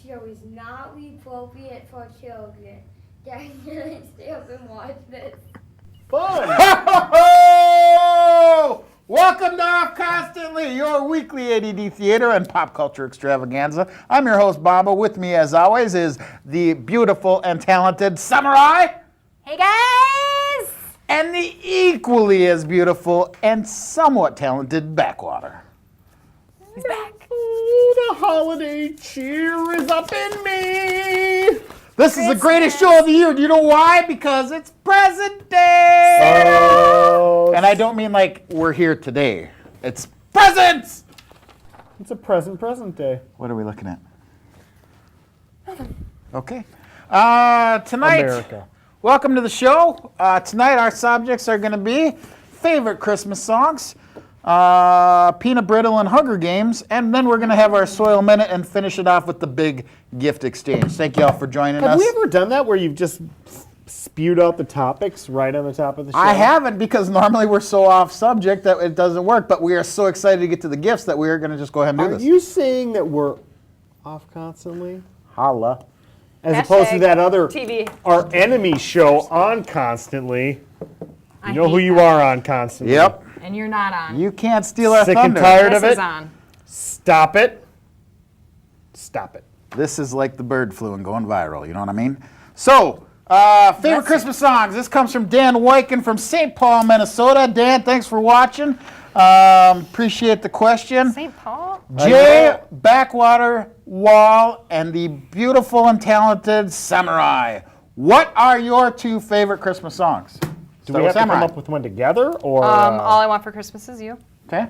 show is not appropriate for children. Dad's gonna stay up and watch this. Fun! Welcome to Off Constantly, your weekly ADD theater and pop culture extravaganza. I'm your host, Bamba. With me, as always, is the beautiful and talented Samurai. Hey, guys! And the equally as beautiful and somewhat talented Backwater. He's back. The holiday cheer is up in me. This is the greatest show of the year. Do you know why? Because it's present day. Oh, And I don't mean like we're here today. It's presents. it's a present day. What are we looking at? Okay. Tonight, America. welcome to the show. Tonight our subjects are going to be favorite Christmas songs, peanut brittle and Hunger Games, and then we're going to have our Soil Minute and finish it off with the big gift exchange. Thank you all for joining us. Have we ever done that where you've just spewed out the topics right on the top of the show? I haven't, because normally we're so off subject that it doesn't work, but we are so excited to get to the gifts that we are going to just go ahead and do Are this. you saying that we're off constantly? Holla. As opposed to Hashtag that other, TV. our enemy show on Constantly. I You know who hate you that. are on Constantly. Yep. And you're not on. You can't steal our Sick and thunder. tired this of it? is on. Stop it. Stop it. This is like the bird flu and going viral, you know what I mean? So, favorite Christmas songs. This comes from Dan Wyken from St. Paul, Minnesota. Dan, thanks for watching. Appreciate the question. St. Paul? Jay, Backwater, Wall, and the beautiful and talented Samurai. What are your two favorite Christmas songs? Do we have to come up with one together, or All I Want for Christmas Is You. Okay.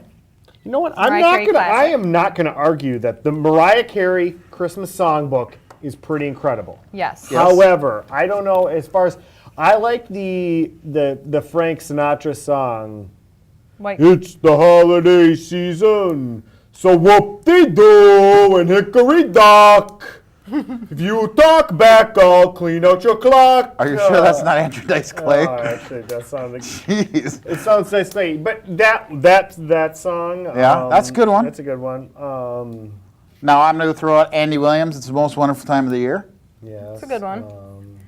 you know what? Mariah Carey classic. I am not gonna argue that the Mariah Carey Christmas songbook is pretty incredible. Yes. Yeah. However, I don't know as far as I like the Frank Sinatra song. White. It's the holiday season, so whoop-de-doo and hickory-dock. If you talk back, I'll clean out your clock. Are you sure that's not Andrew Dice Clay? Oh, actually, that sounds like Jeez. it sounds nice to me. But that song. Yeah, that's a good one. That's a good one. Now I'm going to throw out Andy Williams. It's the most wonderful time of the year. Yeah, It's a good one.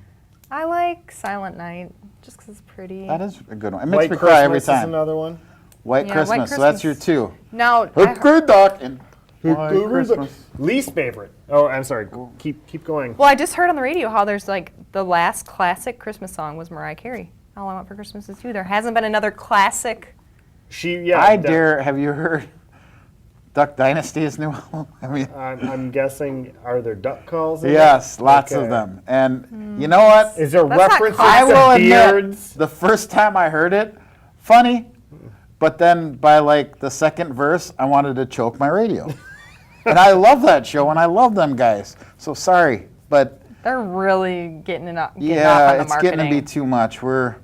I like Silent Night, just because it's pretty. That is a good one. It makes White me cry every Christmas is time. another one. White Yeah, Christmas. White So that's your Christmas. two. Now, Hickory Dock and White Hickory Dock. Christmas. Least favorite. Oh, I'm sorry. Keep going. well, I just heard on the radio how there's like the last classic Christmas song was Mariah Carey. All I Want for Christmas Is You. There hasn't been another classic. Have you heard Duck Dynasty's new album? I mean, I'm guessing, are there duck calls in yes, it? lots Okay. of them. And you know what? Is there That's not references I will to admit, beards? the first time I heard it, funny, but then by like the second verse, I wanted to choke my radio. And I love that show, and I love them guys. So sorry, but They're really getting off on the yeah, it's marketing. getting to be too much. We're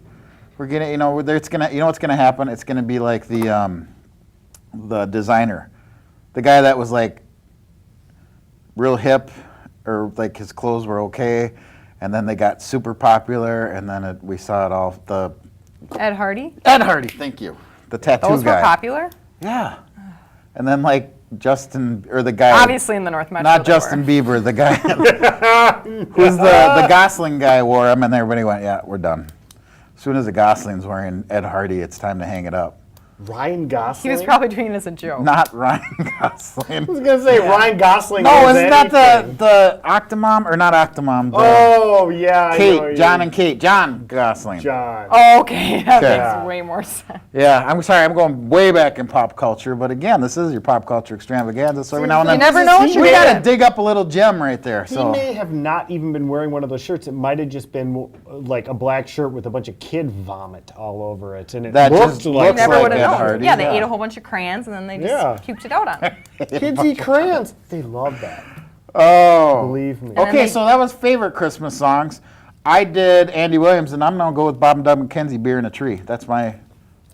getting, you know, it's gonna, you know what's gonna happen? It's gonna be like the designer, the guy that was like real hip, or like his clothes were okay, and then they got super popular, and then we saw it all. The Ed Hardy. Ed Hardy, thank you, the tattoo Those guy. were popular. Yeah, and then like Justin, or the guy. Obviously in the North Metro. Not they Justin were. Bieber, the guy who's the Gosling guy wore him, and everybody went, yeah, we're done. As soon as the Gosling's wearing Ed Hardy, it's time to hang it up. Ryan Gosling? He was probably doing it as a joke. Not Ryan Gosling. I was going to say Ryan Gosling. No, knows isn't that anything. the Octomom, or not Octomom? Oh, yeah. I know Kate, what John you- and Kate, John Gosling. John. Oh, okay. That Okay. makes Yeah. way more sense. Yeah, I'm sorry, I'm going way back in pop culture, but again, this is your pop culture extravaganza, so every now and You then never know what He you're we may gotta have- dig up a little gem right there. He So may have not even been wearing one of those shirts. It might have just been like a black shirt with a bunch of kid vomit all over it, and it That looked just like You looks never like would have Ed known. Hardy, Yeah, they yeah. ate a whole bunch of crayons and then they just Yeah. puked it out on. kids eat crayons. They love that. oh, Believe me. then okay, they- so that was favorite Christmas songs. I did Andy Williams, and I'm gonna go with Bob and Doug McKenzie, "Beer in a Tree." That's my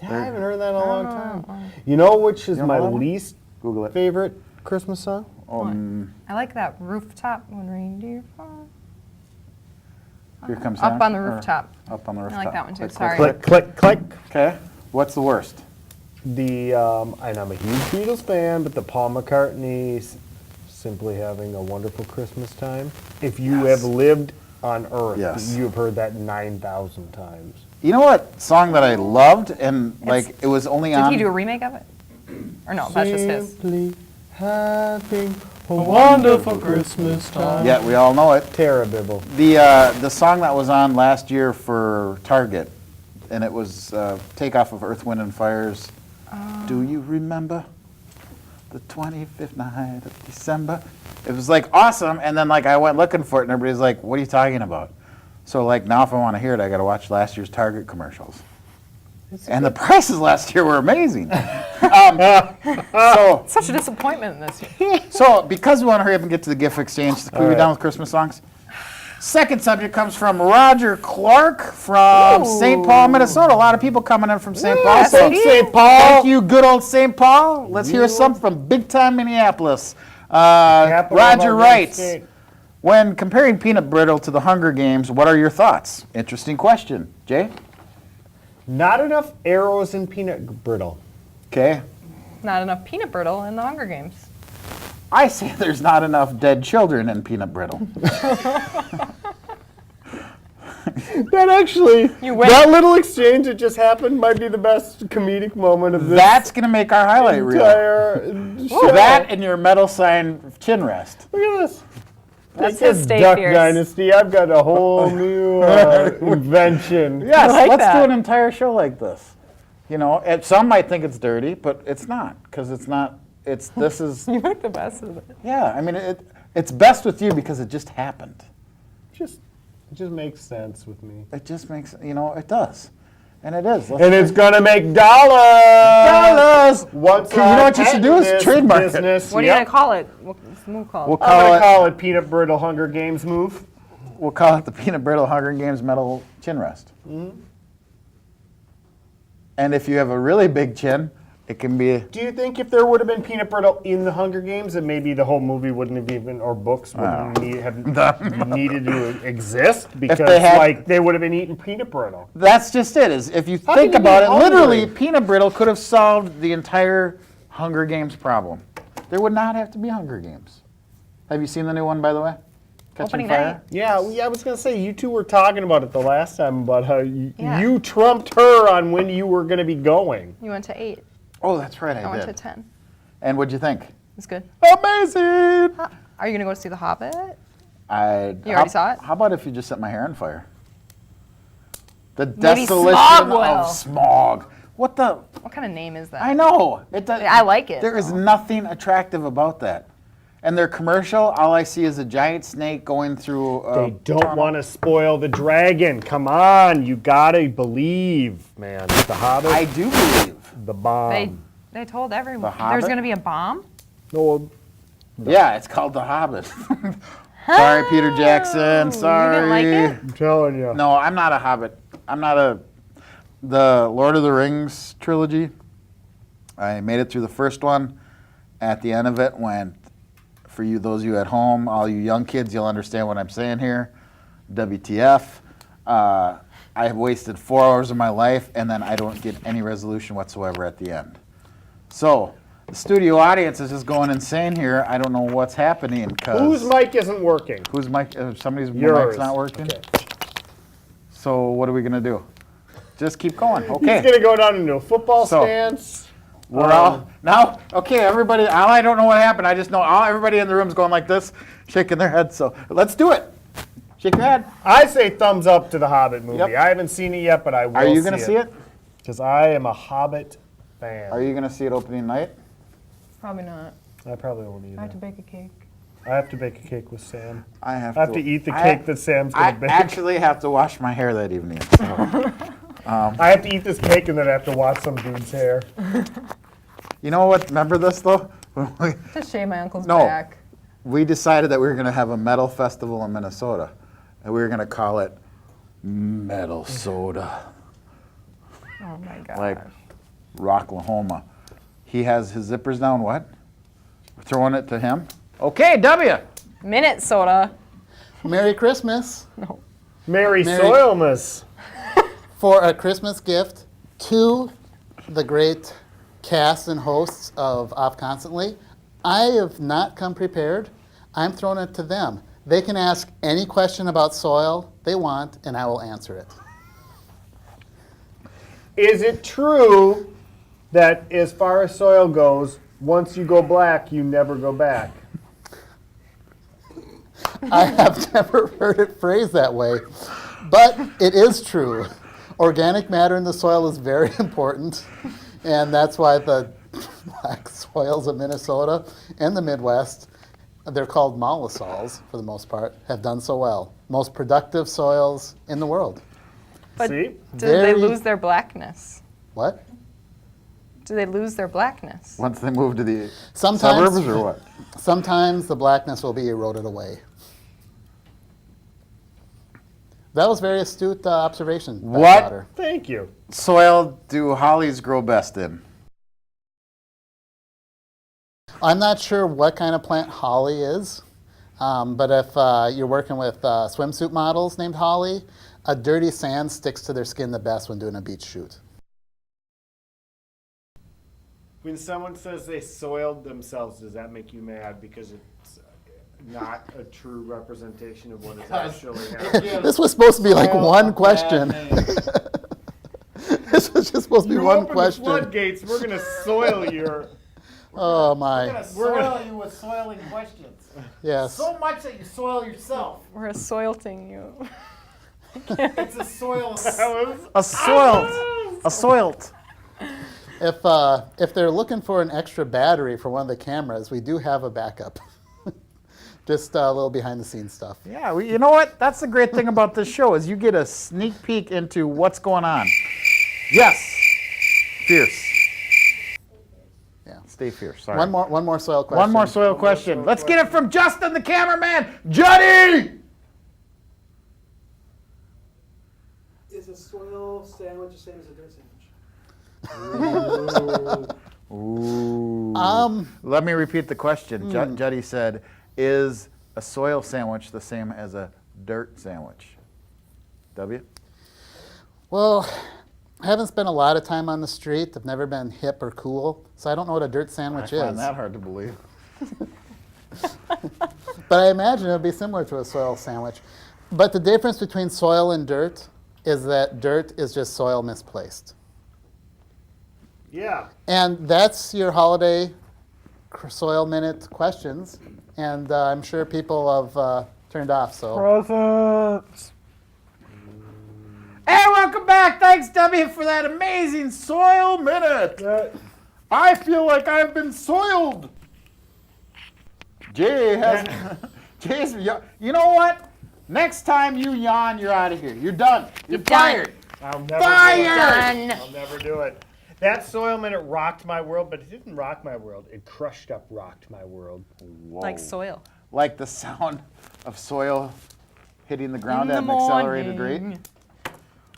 Yeah, I haven't heard that in a long time. You know which is don't my know that one? least Google it. favorite Christmas song? I like that rooftop when reindeer fall. Here comes Up Santa, on the or rooftop. Up on the I rooftop. like that one too. Click, Sorry. click, Click, click, click. Okay. What's the worst? The and I'm a huge Beatles fan, but the Paul McCartney simply having a wonderful Christmas time. If you have lived on Earth, Yes. you have heard that 9,000 times. You know what song that I loved, and like it was only Did on. he do a remake of it? Or no, that's just his. Simply having a wonderful Christmas time. Yeah, we all know it. Terrible. The song that was on last year for Target, and it was takeoff of Earth, Wind, and Fire's. Do you remember the 25th night of December? It was like awesome, and then like I went looking for it, and everybody's like, "What are you talking about?" So like now, if I want to hear it, I got to watch last year's Target commercials. And the prices last year were amazing. So Such a disappointment this year. So, because we want to hurry up and get to the gift exchange, can we be right. done with Christmas songs? Second subject comes from Roger Clark from St. Paul, Minnesota. A lot of people coming in from St. Paul. So, St. St. Paul. thank you, good old St. Paul. Let's hear some from big time Minneapolis. Capital Roger of our writes, state. when comparing peanut brittle to the Hunger Games, what are your thoughts? Interesting question. Jay? Not enough arrows in peanut brittle. Okay. Not enough peanut brittle in the Hunger Games. I say there's not enough dead children in peanut brittle. That actually, You win. that little exchange that just happened might be the best comedic moment of this That's going to make our highlight reel. entire show. That and your metal sign chin rest. Look at this. That's Like his this state Duck fears. Dynasty. I've got a whole new invention. Yes, like let's that. do an entire show like this. You know, some might think it's dirty, but it's not, because it's not. This is. You make the best of it. Yeah, I mean, it's best with you because it just happened. It just makes sense with me. It just makes, it does, and it is. And it's gonna make dollars. Once Once you know what you should do is trademark it. business, What are you going to call it? What's the move called? We'll I'm gonna call it. call it Peanut Brittle Hunger Games move. We'll call it the Peanut Brittle Hunger Games metal chin rest. Mm-hmm. And if you have a really big chin, it can be. Do you think if there would have been peanut brittle in the Hunger Games, that maybe the whole movie wouldn't have even, or books wouldn't have needed to exist because they had- like they would have been eating peanut brittle? That's just it. Is if you How think can you be about it, hungry? literally, peanut brittle could have solved the entire Hunger Games problem. There would not have to be Hunger Games. Have you seen the new one, by the way? Catching Opening Fire. night. Yeah, I was gonna say you two were talking about it the last time about how Yeah. you trumped her on when you were gonna be going. You went to 8. Oh, that's right, I I went to did. 10. And what'd you think? It's good. Amazing. Are you going to go see The Hobbit? You already saw it? How about if you just set my hair on fire? The Maybe desolation smog will. of smog. What the? What kind of name is that? I know. It does, I like it, There is though. nothing attractive about that. And their commercial, all I see is a giant snake going through. They don't want to spoil the dragon. Come on, you gotta believe, man. The Hobbit, I do believe. the bomb. They told everyone. The There's Hobbit? going to be a bomb? No, Yeah, it's called The Hobbit. Sorry, Peter Jackson. Sorry. didn't like it? I'm telling you. No, I'm not a Hobbit. I'm not the Lord of the Rings trilogy. I made it through the first one. At the end of it, went, for you, those of you at home, all you young kids, you'll understand what I'm saying here. WTF. I have wasted 4 hours of my life, and then I don't get any resolution whatsoever at the end. So, the studio audience is just going insane here. I don't know what's happening. Whose mic isn't working? Whose mic? Somebody's Yours. mic's not working? Okay. So, what are we going to do? Just keep going. He's Okay. gonna go down into a football So, stance. We're all now. Okay, everybody. I don't know what happened. I just know everybody in the room's going like this, shaking their head. So let's do it. Shake your head. I say thumbs up to the Hobbit movie. Yep. I haven't seen it yet, but I will. Are you going to see it? Because I am a Hobbit fan. Are you going to see it opening night? Probably not. I probably won't I have to either. bake a cake. I have to bake a cake with Sam. I have I have to eat the cake that Sam's I gonna bake. actually have to wash my hair that evening. So. I have to eat this cake and then I have to watch some dude's hair. You know what? Remember this though? To shave my uncle's No. back. We decided that we were going to have a metal festival in Minnesota, and we were going to call it Metal Soda. Oh my god. Like Rocklahoma. He has his zippers down. What? We're throwing it to him. Okay, W. Minute soda. Merry Christmas Mary Mary- Soilmas. for a Christmas gift to the great cast and hosts of Off Constantly. I have not come prepared. I'm throwing it to them. They can ask any question about soil they want, and I will answer it. Is it true that as far as soil goes, once you go black, you never go back? I have never heard it phrased that way, but it is true. Organic matter in the soil is very important, and that's why the black soils of Minnesota and the Midwest, they're called mollisols for the most part, have done so well. Most productive soils in the world. But See? do they lose their blackness? What? Do they lose their blackness? Once they move to the Sometimes- suburbs or what? Sometimes the blackness will be eroded away. That was very astute observation. What? Daughter. Thank you. Soil do hollies grow best in? I'm not sure what kind of plant holly is, but if you're working with swimsuit models named Holly, a dirty sand sticks to their skin the best when doing a beach shoot. When someone says they soiled themselves, does that make you mad because it's not a true representation of what is actually happening? This was supposed to be like one question. This was just supposed to be You one open question. the floodgates, we're gonna soil your. Oh We're my, gonna soil you with soiling questions. yes. So much that you soil yourself. We're assaulting you. It's a soil. A soiled. If they're looking for an extra battery for one of the cameras, we do have a backup. Just a little behind the scenes stuff. Yeah, you know what? That's the great thing about this show is you get a sneak peek into what's going on. Yes. Fierce. Yeah. Stay fierce. Sorry. One more soil question. One more soil question. Let's get it from Justin, the cameraman. Juddy! Is a soil sandwich the same as a dirt sandwich? Ooh. Let me repeat the question. Juddy said, is a soil sandwich the same as a dirt sandwich? W? Well, I haven't spent a lot of time on the street. I've never been hip or cool, so I don't know what a dirt sandwich I find is. that hard to believe. But I imagine it would be similar to a soil sandwich. But the difference between soil and dirt is that dirt is just soil misplaced. Yeah. And that's your holiday soil minute questions. And I'm sure people have turned off. So Presents. Hey, welcome back. Thanks, W, for that amazing soil minute. I feel like I've been soiled. Jay has. Jay's. You know what? Next time you yawn, you're out of here. You're done. You're fired. I'll never Fired. do it. I'll never do it. That soil minute rocked my world, but it didn't rock my world. It crushed up, rocked my world. Like soil. Like the sound of soil hitting the ground In at the an accelerated morning. rate.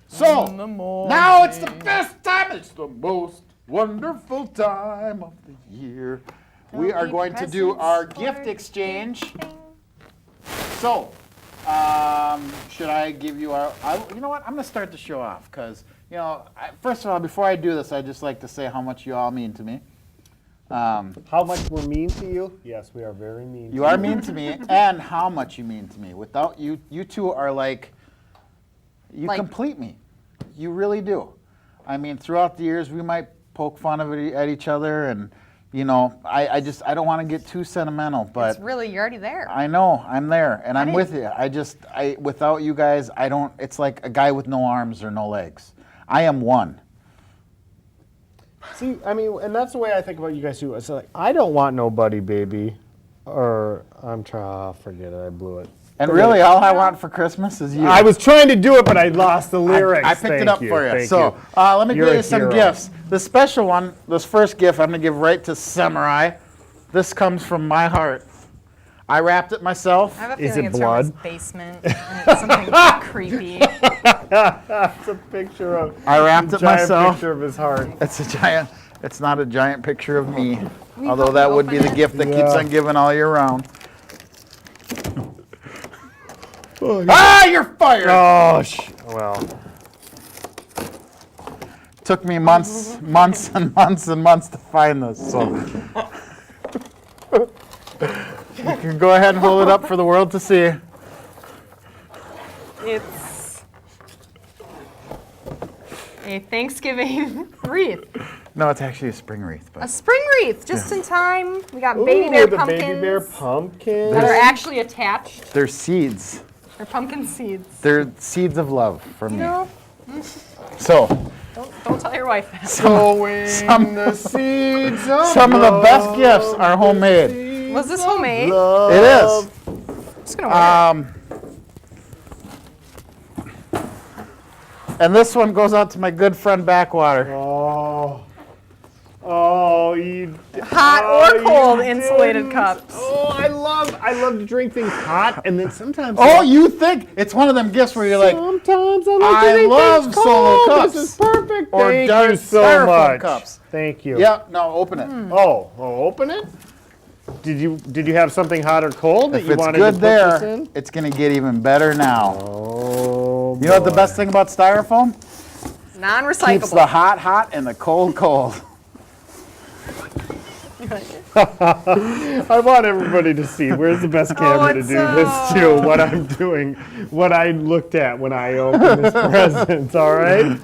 So, In the morning. now it's the best time. It's the most wonderful time of the year. We are going to do our gift exchange. So, should I give you our, you know what, I'm going to start the show off because, you know, first of all, before I do this, I'd just like to say how much you all mean to me. How much we're mean to you? Yes, we are very mean. You are mean to me, and how much you mean to me. Without you, you two are like, you complete me. You really do. I mean, throughout the years, we might poke fun of it at each other, and you know, I don't want to get too sentimental, but It's really, you're already there. I know I'm there, and I'm with you. Without you guys, I don't. It's like a guy with no arms or no legs. I am one. See, I mean, and that's the way I think about you guys too. It's like, I don't want nobody, baby. Or, forget it, I blew it. And really, all I want for Christmas is you. I was trying to do it, but I lost the lyrics. I picked it up for you. Thank So you. let me You're give a you some hero. gifts. The special one, this first gift, I'm going to give right to Samurai. This comes from my heart. I wrapped it myself. I have a Is feeling it it's blood? from his basement and it's something creepy. It's a picture of. I wrapped a it giant myself. picture of his heart. It's a giant. It's not a giant picture of me, although that would be the gift that keeps on giving all year round. You're fired! Oh, well. Took me months and months and months to find this. So can go ahead and hold it up for the world to see. It's a Thanksgiving wreath. No, it's actually a spring wreath. A But spring wreath, just in time. We got Ooh, baby bear the pumpkins baby bear pumpkins. that are actually attached. they're seeds. They're pumpkin seeds. They're seeds of love from You me. know, So, don't tell your wife that. Sowing the seeds of some of the best love, gifts are homemade. Was this homemade? love. It is. I'm just gonna wear it. And this one goes out to my good friend Backwater. You Hot or cold insulated cups. Oh, I love to drink things hot, and then sometimes. Oh, you think it's one of them gifts where you're like, Sometimes I like to I drink love things solo cold. cups. This is perfect. Or Thank dark you so styrofoam much. cups. Thank you. yeah, no, open it. Oh, open it. Did you have something hot or cold that If you it's wanted good to put this there, in? it's going to get even better now. Oh, You know what the best thing about styrofoam? Keeps the Non-recyclable. hot and the cold cold. I want everybody to see. Where's the best camera to it's do this to? What I'm doing, what I looked at when I opened this present. All right.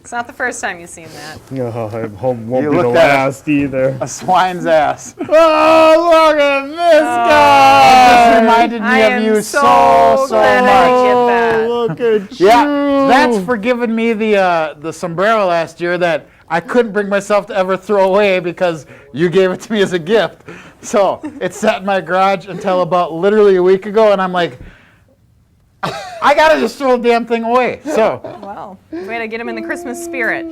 It's not the first time you've seen that. No, I hope won't You be the looked at it. last either. A swine's ass. Oh, look at this This guy! reminded me I of am you so so glad much. I get that. Look at you. Yeah, that's for giving me the sombrero last year that I couldn't bring myself to ever throw away because you gave it to me as a gift. So it sat in my garage until about literally a week ago, and I'm like, I gotta just throw the damn thing away. So, Wow. Way to get him in the Christmas spirit.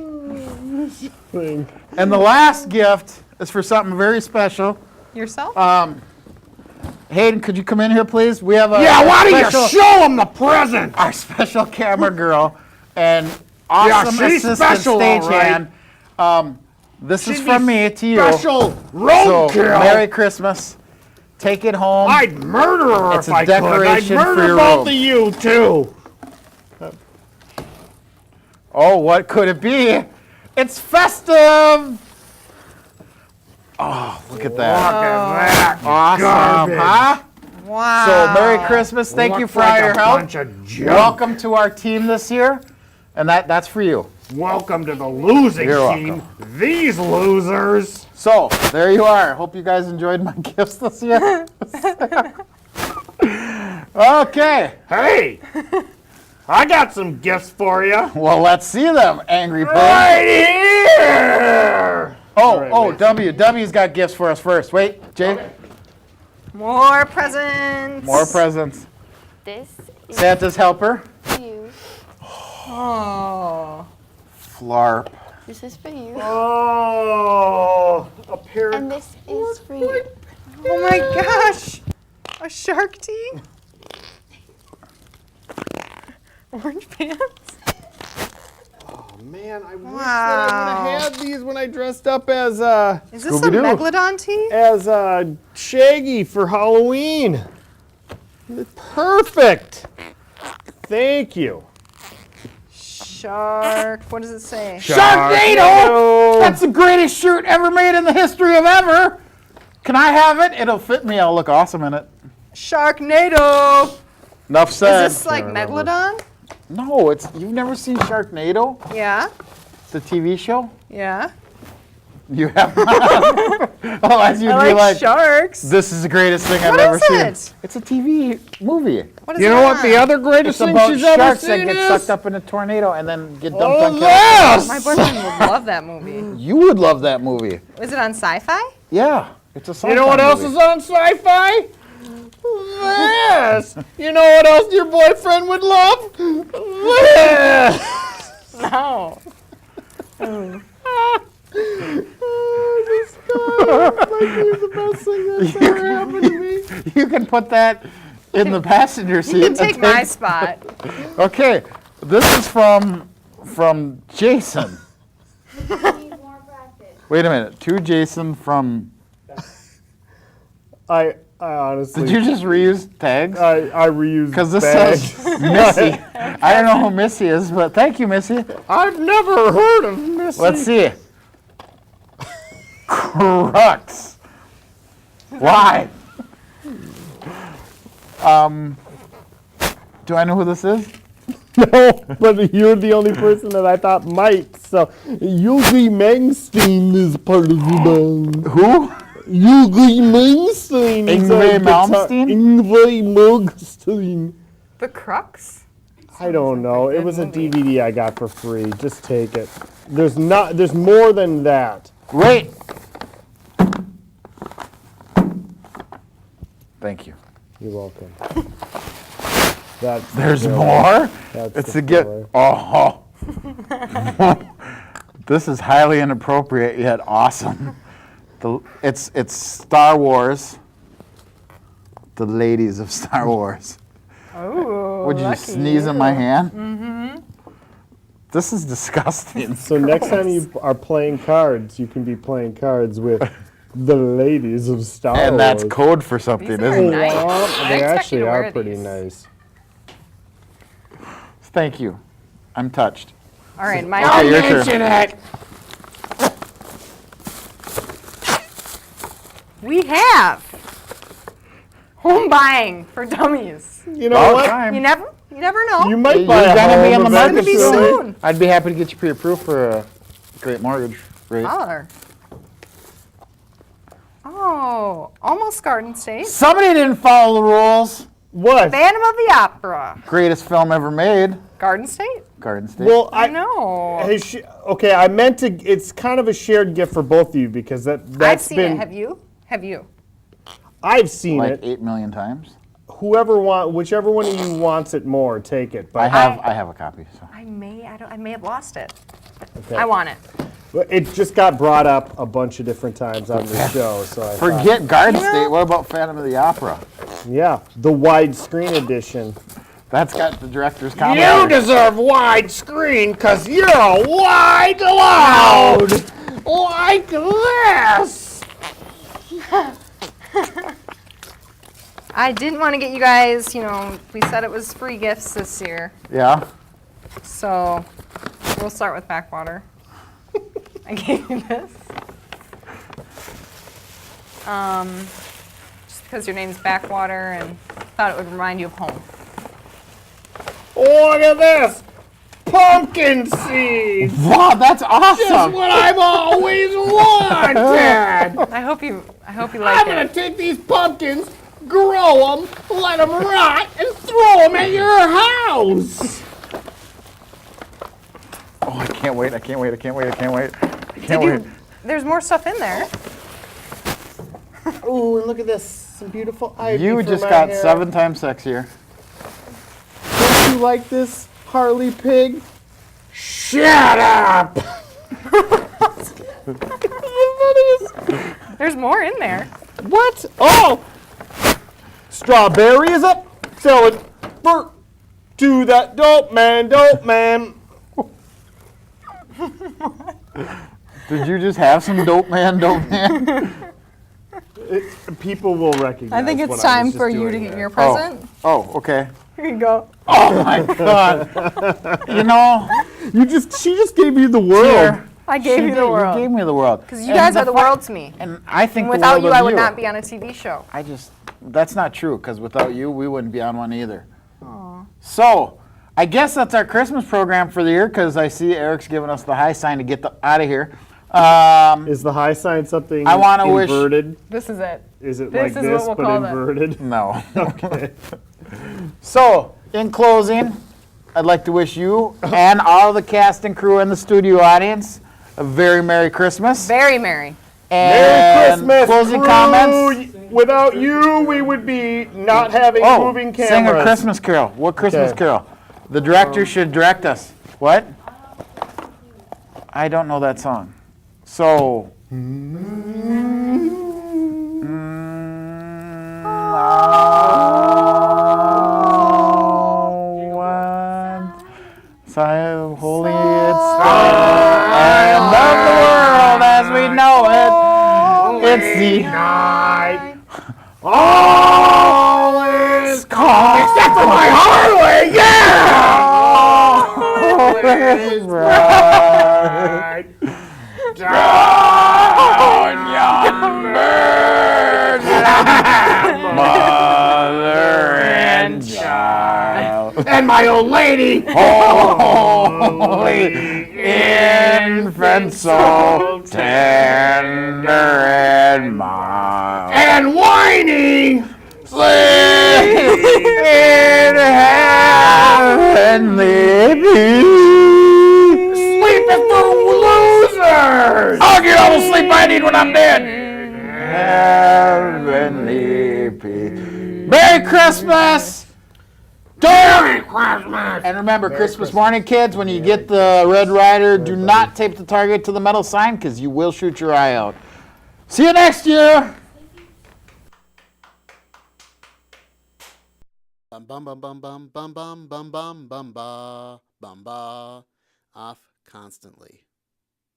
Thing. and the last gift is for something very special. Yourself? Hayden, could you come in here, please? We have a Yeah, why don't special, you show him the present? our special camera girl and awesome she's assistant special, all stagehand. This is She'd from be me to you. Special So, roadkill. Merry Christmas. Take it home. I'd murder her It's if a I could. I'd decoration for murder your both room. of you too. Oh, what could it be? It's festive. Oh, look at that. Look at that. Awesome, Garbage. huh? Wow. So, Merry Christmas. Thank you Looks for all like your a help. bunch of junk. Welcome to our team this year. And that's for you. Welcome to the losing You're team. These losers. So, there you are. Hope you guys enjoyed my gifts this year. Okay. Hey, I got some gifts for you. Well, let's see them, angry pig. Right here. Oh, W's got gifts for us first. Wait, Jay. More presents. More presents. This is Santa's helper. for you. Oh. Flarp. This is for you. Oh, a pair And this is for you. Oh my gosh. A shark tee? Orange pants? Oh man, I wish that I Wow. would have had these when I dressed up as Is this a Scooby-Doo. megalodon tee? Shaggy for Halloween. Perfect. Thank you. Shark. What does it say? Sharknado! That's the greatest shirt ever made in the history of ever. Can I have it? It'll fit me. I'll look awesome in it. Sharknado. Enough said. Is this like megalodon? No, you've never seen Sharknado, Yeah. the TV show? Yeah. You have not. Oh, as you'd I be like like, sharks. this is the greatest thing I've What ever is seen. it? It's a TV movie. What is You it know what on? the other greatest It's thing about she's ever sharks that seen get is? sucked up in a tornado and then get dumped Oh, on California. My yes! boyfriend would love that movie. You would love that movie. Is it on sci-fi? Yeah, it's a sci-fi You know what else movie. is on sci-fi? This. You know what else your boyfriend would love? This. No. You can put that in the passenger seat. You can and take my spot. Okay, this is from Jason. Need more practice. Wait a minute, to Jason from. I honestly. Did you just reuse tags? I reused Because this bags. says Missy. I don't know who Missy is, but thank you, Missy. I've never heard of Missy. Let's see. Crux. Why? Do I know who this is? No, but you're the only person that I thought might. So, Yugi Mangstein is part of the band. Who? Yugi Mangstein. is Yngwie our guitar- Malmsteen? Yngwie Malmsteen. The Crux? I don't know. It good was a movie. DVD I got for free. Just take it. There's more than that. Wait. Thank you. You're welcome. That's the There's story. more? That's It's the a get. story. Oh. This is highly inappropriate yet awesome. It's Star Wars. The ladies of Star Wars. Oh, Would you lucky sneeze in you. my hand? Mm-hmm. This is disgusting. So next time you are playing cards, you can be playing cards with the ladies of Star Wars. And that's code for something, These are isn't it? nice. Well, I they expect you actually to wear are pretty these. nice. Thank you. I'm touched. All right, my Okay, your turn. We have home buying for dummies. You know All the what? time. You never know. You might You're buy a gonna be home on the market It's eventually. gonna be soon. I'd be happy to get you pre-approved for a great mortgage rate. Holler. Oh, almost Garden State. Somebody didn't follow the rules. What? Phantom of the Opera. Greatest film ever made. Garden State? Garden State. Well, I know. Hey, okay, I meant to. It's kind of a shared gift for both of you because that's I've seen been. it. Have you? Have you? I've seen like it. 8 million times. Whichever one of you wants it more, take it. But I have a copy. So. I may have lost it. Okay. I want it. It just got brought up a bunch of different times on the show, so I thought, Forget Garden State. What about Phantom of the Opera? yeah, the widescreen edition. That's got the director's comment. You deserve widescreen because you're a wide loud like this. I didn't want to get you guys, we said it was free gifts this year. Yeah. So we'll start with backwater. I gave you this. Just because your name's Backwater and thought it would remind you of home. Look at this. Pumpkin seeds. Wow, that's awesome. Just what I've always wanted. I hope you I'm like gonna it. take these pumpkins, grow them, let them rot, and throw them at your house. Oh, I can't wait. I can't wait. I can't wait. I can't wait. I Did can't wait. There's more stuff in there. Ooh, and look at this. Some beautiful ivy You for just my got hair. 7 times sexier. Don't you like this, Harley Pig? Shut up! There's more in there. What? Oh! Strawberry is up selling for to that dope man, dope man. Did you just have some dope man, dope man? People will recognize. I think what it's I was time just for you doing to get there. your present. Oh, okay. Here you go. Oh my God. You know, She just gave you the world. here, I gave you the you world. gave me the world. Because you guys are the world to me. And I think And the without world you, of I would not be on a TV show. That's not true, because without you, we wouldn't be on one either. So, I guess that's our Christmas program for the year, because I see Eric's giving us the high sign to get out of here. Is the high sign something I wanna wish- inverted? This is it. Is it This like is this what we'll but call that. inverted? No. Okay. So, in closing, I'd like to wish you and all the cast and crew in the studio audience a very Merry Christmas. Very merry. Merry And Christmas, closing crew. comments. Without you, we would be not having moving cameras. Sing a Christmas carol. What Christmas Okay. carol? The director should direct us. What? I don't know that song. So. Holy it's and of the world as we know it. It's the night. All is calm. Except for my Harley, yeah! All is bright. Down yonder. and my old lady, holy infant, so tender and mild, and whiny, sleep in heavenly peace. Sleep is for losers. I'll get all the sleep I need when I'm dead. Heavenly peace. Merry Christmas. Merry Christmas. And remember, Christmas morning, kids, when you get the Red Ryder, do not tape the target to the metal sign because you will shoot your eye out. See you next year. Bum bum bum bum bum bum bum bum bum bum ba bum ba. Off constantly.